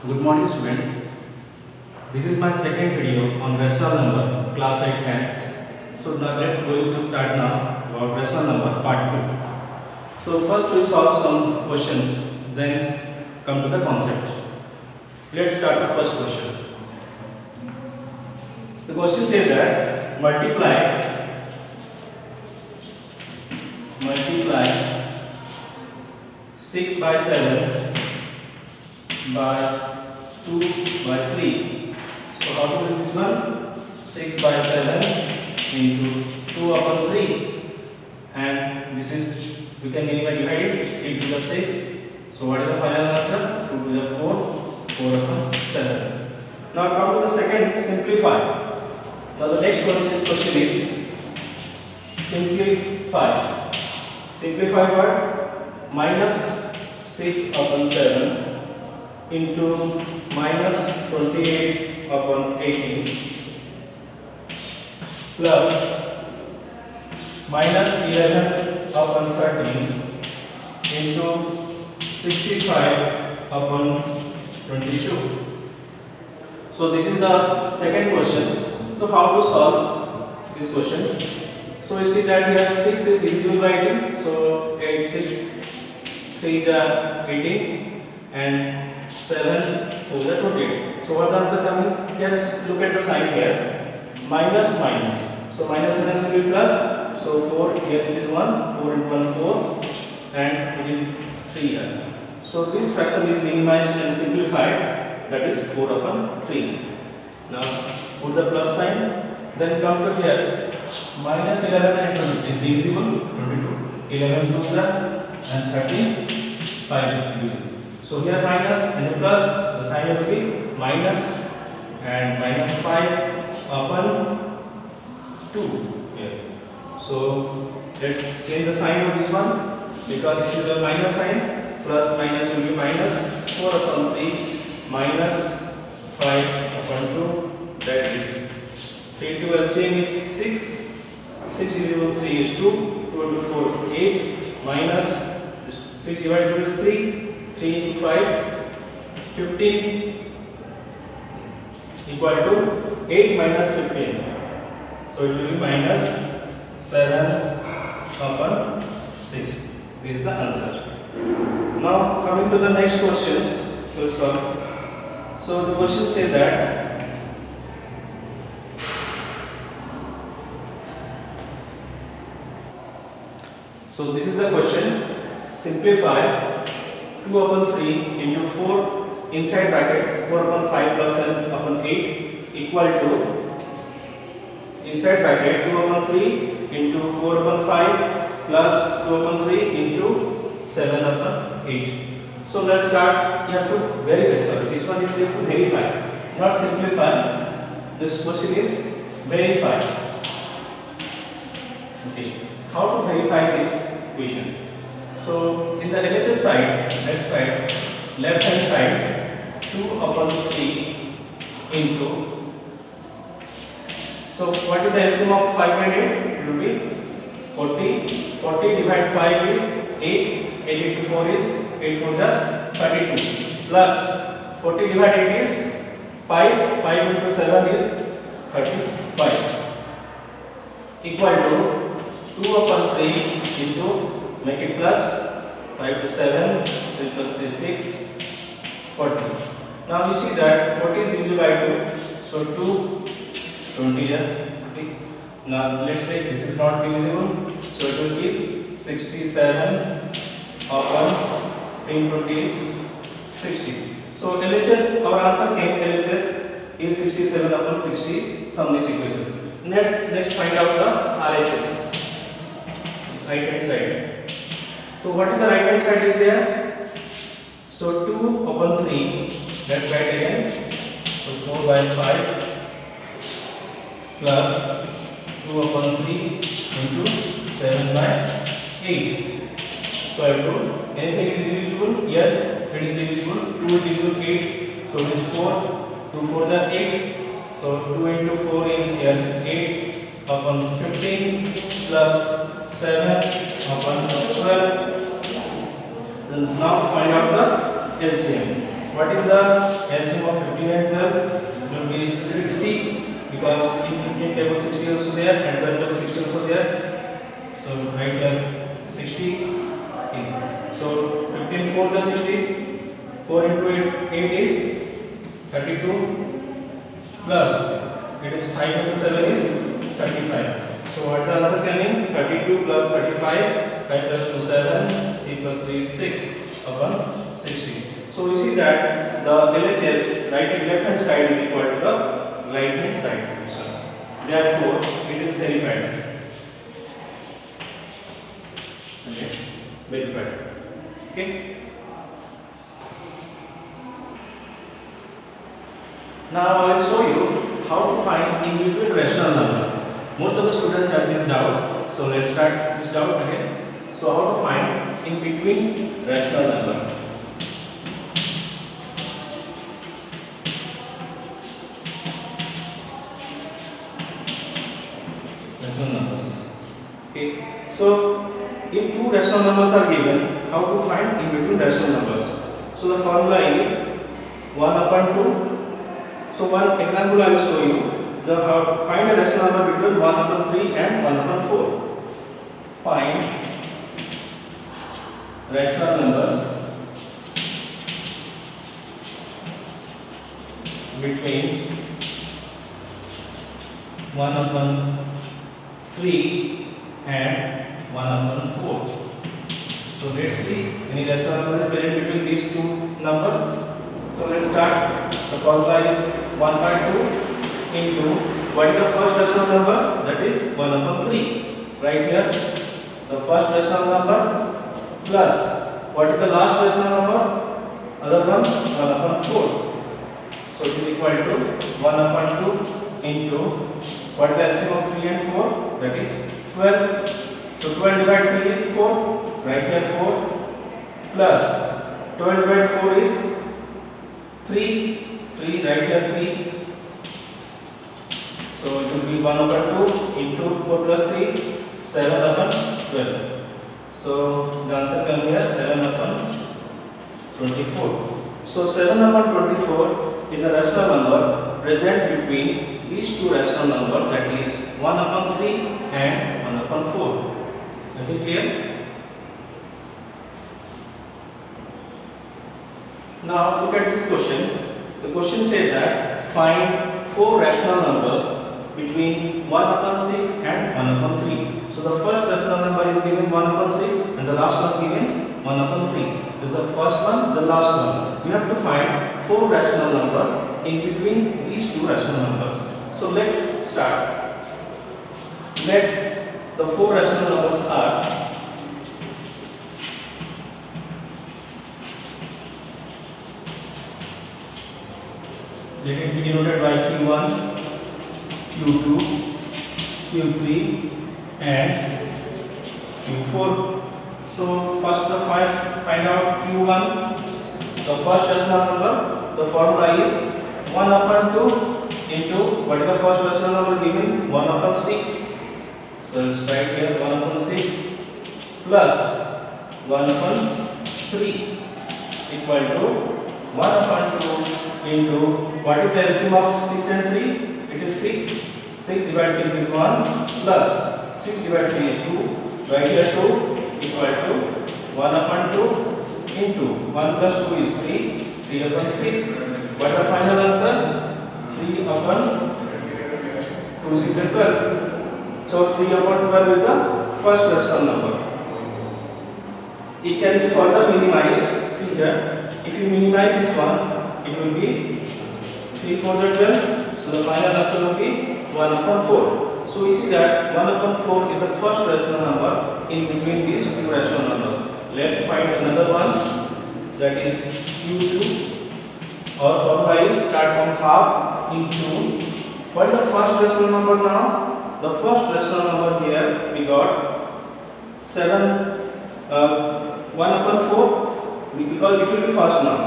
Good morning students. This is my second video on rational number class 8 maths. So now let's going to start now about rational number part 2. So first we solve some questions, then come to the concept. Let's start the first question. The question says that multiply 6 by 7 by 2 by 3. So how to do this one? 6 by 7 into 2 upon 3, and this is, we can minimize, divide it, 3 to the 6. So what is the final answer? 2 to the 4, 4 upon 7. Now come to the second, simplify. Now the next question is simplify. Simplify what? Minus 6 upon 7 into minus 28 upon 18 plus minus 11 upon 13 into 65 upon 22. So this is the second question. So how to solve this question? So you see that here 6 is divisible by 18. So 8, 6, 3 is 18 and 7 4 is 28. So what the answer coming? Here look at the sign here. Minus minus. So minus minus will be plus. So 4 here it is 1. 4 into 1 4 and it is 3 here. So this fraction is minimized and simplified. That is 4 upon 3. Now put the plus sign. Then come to here. Minus 11 and 20 divisible 22. 11 2 and 13 5 divisible. So here minus and plus, the sign will be minus and minus 5 upon 2 here. So let's change the sign of this one, because this is the minus sign. Plus minus will be minus 4 upon 3 minus 5 upon 2, that is 3 to LCM is 6. 6 divided by 3 is 2. 2 into 4 8 minus 6 divided by 3. 3 into 5, 15 equal to 8 minus 15. So it will be minus 7 upon 6. This is the answer. Now coming to the next questions, we'll solve. So the question says that so this is the question. Simplify 2 upon 3 into 4 inside bracket 4 upon 5 plus 7 upon 8 equal to inside bracket 2 upon 3 into 4 upon 5 plus 2 upon 3 into 7 upon 8. So let's start. You have to verify. Sorry, this one is you have to verify, not simplify. This question is verify. Okay, how to verify this equation? So in the LHS side, left hand side, 2 upon 3 into, so what is the LCM of 5 and 8? It will be 40. 40 divided 5 is 8. 8 into 4 is 8 4 is 32. Plus 40 divided 8 is 5. 5 into 7 is 35. Equal to 2 upon 3 into, make it plus 5 to 7, 3 plus 3 6, 40. Now you see that 40 is divisible by 2, so 2 20 here. Okay. Now let's say this is not divisible, so it will be 67 upon 3 20 is 60. So LHS, our answer came LHS is 67 upon 60 from this equation. Next find out the RHS, right hand side. So what is the right hand side is there? So 2 upon 3, let's write again. So 4 by 5 plus 2 upon 3 into 7 by 8 equal to, anything is divisible? Yes, it is divisible. 2 is divisible 8, so it is 4. 2 4 are 8. So 2 into 4 is here 8 upon 15 plus 7 upon 12. Now find out the LCM. what is the LCM of 15 and 12? It will be 60 because in 15 table 60 also there and 12 table 60 also there. So right here 60. Okay. So 15 4 the 60. 4 into 8 is 32 plus it is 5 into 7 is 35. So what the answer coming? 32 plus 35, 5 plus 2 7, 3 plus 3 6 upon 60. So we see that the LHS left hand side is equal to the right hand side. So therefore it is verified. Okay, verified. Okay. Now I will show you how to find in between rational numbers. Most of the students have this doubt, so let's start this doubt again. So how to find in between rational number? Rational numbers. Okay. So if two rational numbers are given, how to find in between rational numbers? So the formula is 1 upon 2. So one example I will show you. Find a rational number between 1 upon 3 and 1 upon 4. Find rational numbers between 1 upon 3 and 1 upon 4. So let's see any rational number is present between these two numbers. So let's start. The formula is 1 by 2 into what is the first rational number? That is 1 upon 3. Right here, the first rational number plus what is the last rational number? Other one 1 upon 4. So it is equal to 1 upon 2 into what is the LCM of 3 and 4? That is 12. So 12 divided 3 is 4. Right here 4 plus 12 divided 4 is 3. 3 right here 3. So it will be 1 upon 2 into 4 plus 3, 7 upon 12. So the answer comes here 7 upon 24. So 7 upon 24 is the rational number present between these two rational numbers, that is 1 upon 3 and 1 upon 4. Is it clear? Now look at this question. The question says that find 4 rational numbers between 1 upon 6 and 1 upon 3. So the first rational number is given 1 upon 6 and the last one given 1 upon 3. This is the first one, the last one. We have to find 4 rational numbers in between these two rational numbers. So let's start. Let the 4 rational numbers are let it be denoted by Q1, Q2, Q3 and Q4. So first find out Q1, the first rational number. The formula is 1 upon 2 into what is the first rational number given? 1 upon 6. So let's write here 1 upon 6 plus 1 upon 3 equal to 1 upon 2 into what is the LCM of 6 and 3? It is 6. 6 divided 6 is 1 plus 6 divided 3 is 2. Right here 2 equal to 1 upon 2 into 1 plus 2 is 3. 3 upon 6. What is the final answer? 3 upon 2 6 and 12. So 3 upon 12 is the first rational number. It can be further minimized. See here, if you minimize this one, it will be 3 4 12. So the final answer will be 1 upon 4. So we see that 1 upon 4 is the first rational number in between these two rational numbers. Let's find another one, that is Q2. Our formula is start from half into what is the first rational number now? The first rational number here we got 7 1 upon 4 because it will be first now.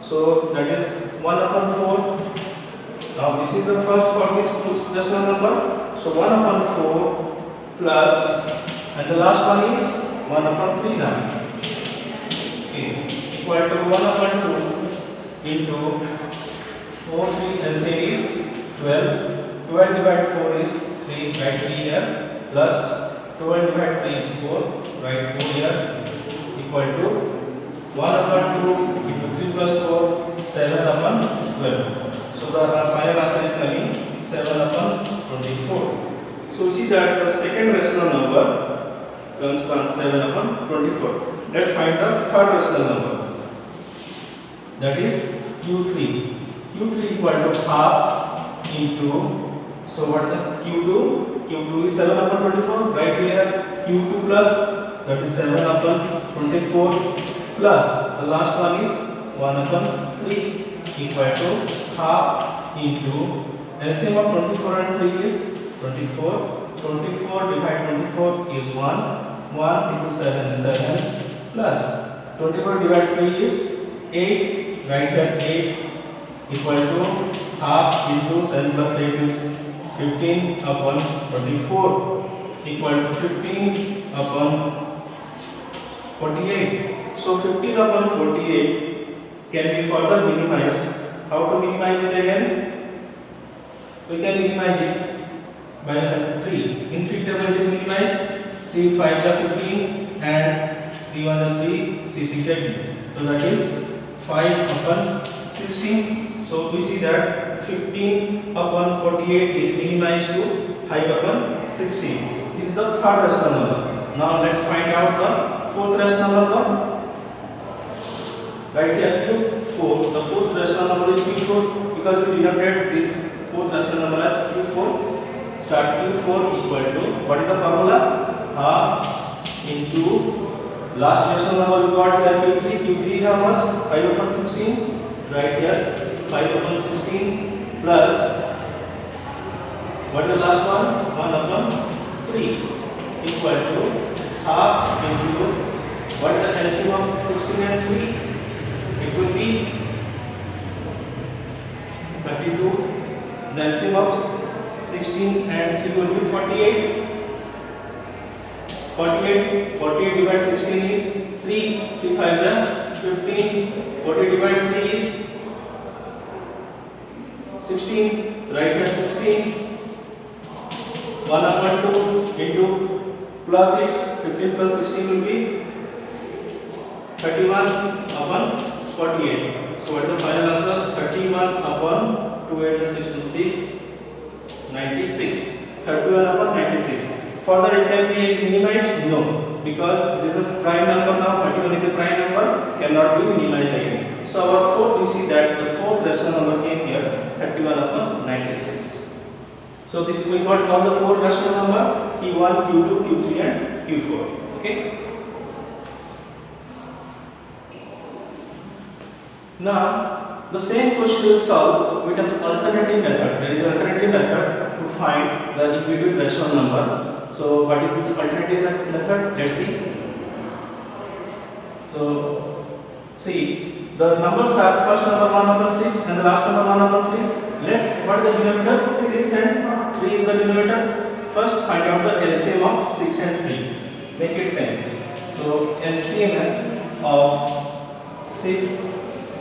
So that is 1 upon 4. Now this is the first for this rational number. So 1 upon 4 plus and the last one is 1 upon 3 now. Okay, equal to 1 upon 2 into 4 3 LCM is 12. 12 divided 4 is 3, write 3 here, plus 12 divided 3 is 4, write 4 here, equal to 1 upon 2 into 3 plus 4, 7 upon 12. So the final answer is coming 7 upon 24. So you see that the second rational number comes from 7 upon 24. Let's find the third rational number, that is Q3. Q3 equal to half into, so what the Q2? Q2 is 7 upon 24, right here Q2 plus, that is 7 upon 24, plus the last one is 1 upon 3 equal to half into LCM of 24 and 3 is 24. 24 divided 24 is 1. 1 into 7 is 7, plus 24 divided 3 is 8. Right here 8 equal to half into 7 plus 8 is 15 upon 24 equal to 15 upon 48. So 15 upon 48 can be further minimized. How to minimize it again? We can minimize it by 3. In 3 table it is minimized. 3 5 are 15 and 3 1 are 3, 3 6 are 2. So that is 5 upon 16. So we see that 15 upon 48 is minimized to 5 upon 16. This is the third rational number. Now let's find out the fourth rational number. Right here Q4. The fourth rational number is Q4 because we denoted this fourth rational number as Q4. Start Q4 equal to, what is the formula? Half into last rational number we got here Q3. Q3 is how much? 5 upon 16. Right here 5 upon 16 plus, what is the last one? 1 upon 3 equal to half into, what is the LCM of 16 and 3? It will be 32. The LCM of 16 and 3 will be 48. 48 divided 16 is 3. 3 5 is 15. 40 divided 3 is 16. Right here 16. 1 upon 2 into plus it. 15 plus 16 will be 31 upon 48. So what is the final answer? 31 upon 2 8 is 66. 96. 31 upon 96. Further it can be minimized? No, because it is a prime number now. 31 is a prime number, cannot be minimized again. So our fourth, we see that the fourth rational number came here, 31 upon 96. So this we got all the four rational number, Q1, Q2, Q3 and Q4. Okay. Now the same question we will solve with an alternative method. There is an alternative method to find the in between rational number. So what is this alternative method? Let's see. So see, the numbers are first number 1 upon 6 and the last number 1 upon 3. Let's, what is the denominator? 6 and 3 is the denominator. First find out the LCM of 6 and 3. Make it same. So LCM of 6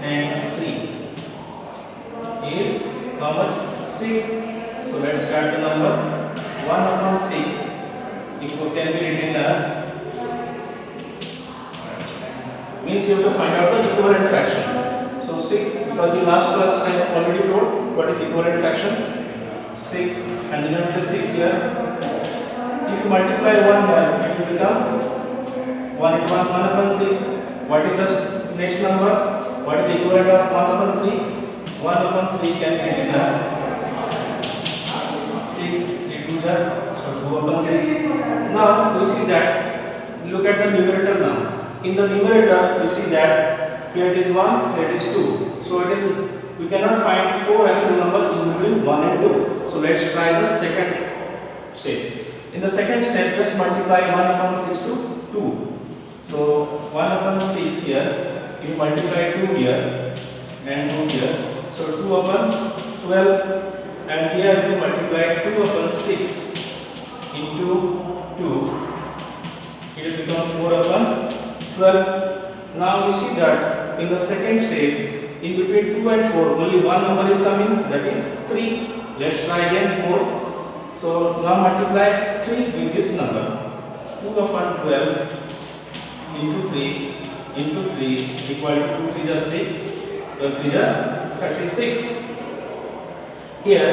and 3 is how much? 6. So let's start the number 1 upon 6 equal can be written as, means you have to find out the equivalent fraction. So 6, because in last class I have already told what is equivalent fraction. 6 and denominator 6 here. If you multiply 1 here, it will become 1 into 1 upon 6. What is the next number? What is the equivalent of 1 upon 3? 1 upon 3 can be written as 6 into the, so 2 upon 6. Now we see that, look at the numerator now. In the numerator we see that here it is 1, here it is 2. So it is, we cannot find 4 rational number in between 1 and 2. So let's try the second step. In the second step, just multiply 1 upon 6 to 2. So 1 upon 6 here, you multiply 2 here and 2 here. So 2 upon 12, and here you multiply 2 upon 6 into 2. It will become 4 upon 12. Now you see that in the second step, in between 2 and 4 only one number is coming, that is 3. Let's try again 4. So now multiply 3 with this number. 2 upon 12 into 3 equal to 2 3 is 6, 12 3 is 36. Here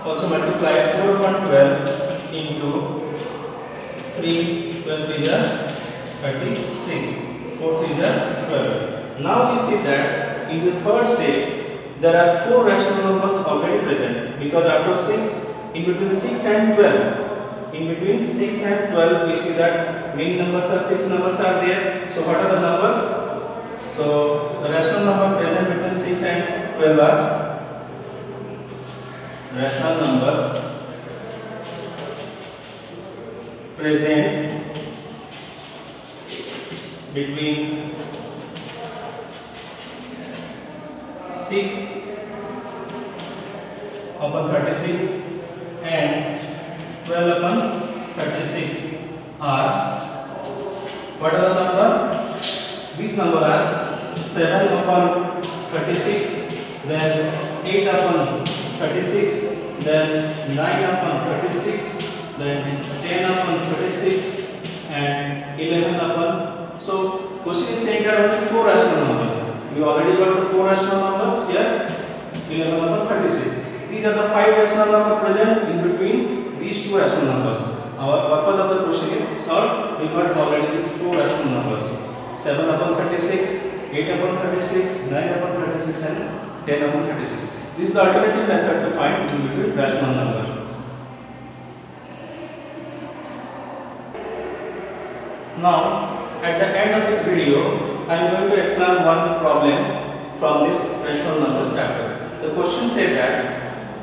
also multiply 4 upon 12 into 3, 12 3 is 36, 4 3 is 12. Now we see that in the third step there are 4 rational numbers already present, because after 6, in between 6 and 12, in between 6 and 12 we see that many numbers are 6 numbers are there. So what are the numbers? So the rational number present between 6 and 12 are rational numbers present between 6 upon 36 and 12 upon 36 are, what are the number? These numbers are 7 upon 36, then 8 upon 36, then 9 upon 36, then 10 upon 36, and 11 upon. So question is saying there are only 4 rational numbers. We already got the 4 rational numbers here, 11 upon 36. These are the 5 rational numbers present in between these 2 rational numbers. Our purpose of the question is solved. We got already these 4 rational numbers: 7 upon 36, 8 upon 36, 9 upon 36, and 10 upon 36. This is the alternative method to find in between rational number. Now, at the end of this video, I am going to explain one problem from this rational numbers chapter. The question says that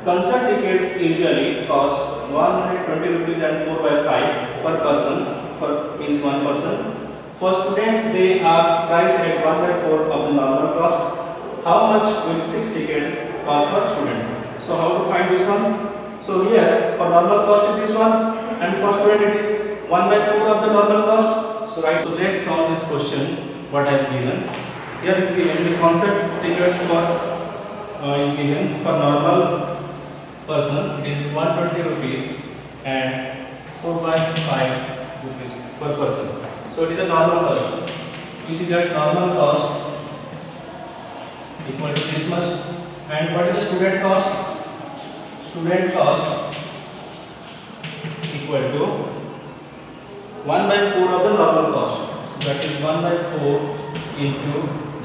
concert tickets usually cost 120 rupees and 4/5 per person, means one person. For students, they are priced at 1/4 of the normal cost. How much will 6 tickets cost per student? So how to find this one? So here for normal cost is this one, and for student it is 1/4 of the normal cost. So right. So let's solve this question. What I have given here is given the concert tickets for is given for normal person, it is 120 rupees and 4/5 rupees per person. So it is a normal cost. You see that normal cost equal to this much. And what is the student cost? Student cost equal to 1/4 of the normal cost. So that is 1/4 into,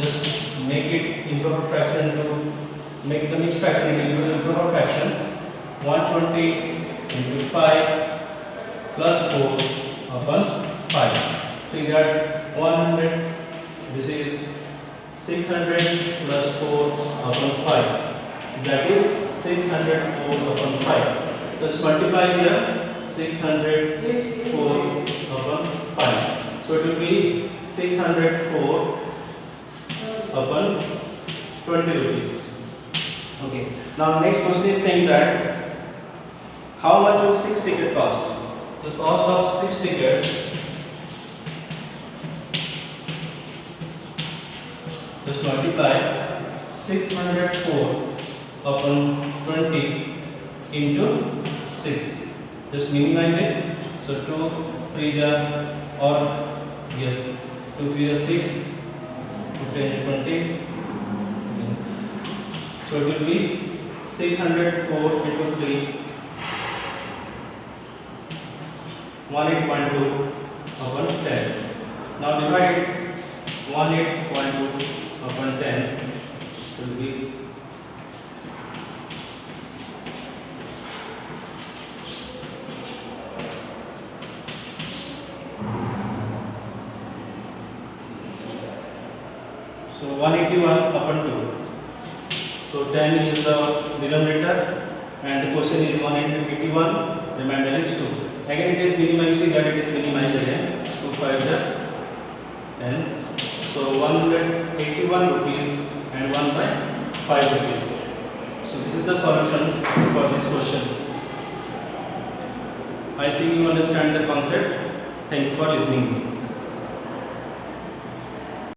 just make it improper fraction to make the mixed fraction into improper fraction, 120 into 5 plus 4 upon 5. See that 100, this is 600 plus 4 upon 5, that is 604 upon 5. Just multiply here, 604 upon 5. So it will be 604 upon 20 rupees. Okay. Now next question is saying that how much will 6 tickets cost? The cost of 6 tickets, just multiply 604 upon 20 into 6. Just minimize it. So 2 3 or yes, 2 3 6, 2 10 20. So it will be 604 into 3, 18.2 upon 10. Now divide it, 18.2 upon 10 will be 181 upon 2. So 10 is the denominator and the question is 181, remainder is 2. Again it is minimized, see that it is minimized again, 2 5 10. So 181 rupees and 1/5 rupees. So this is the solution for this question. I think you understand the concept. Thank you for listening.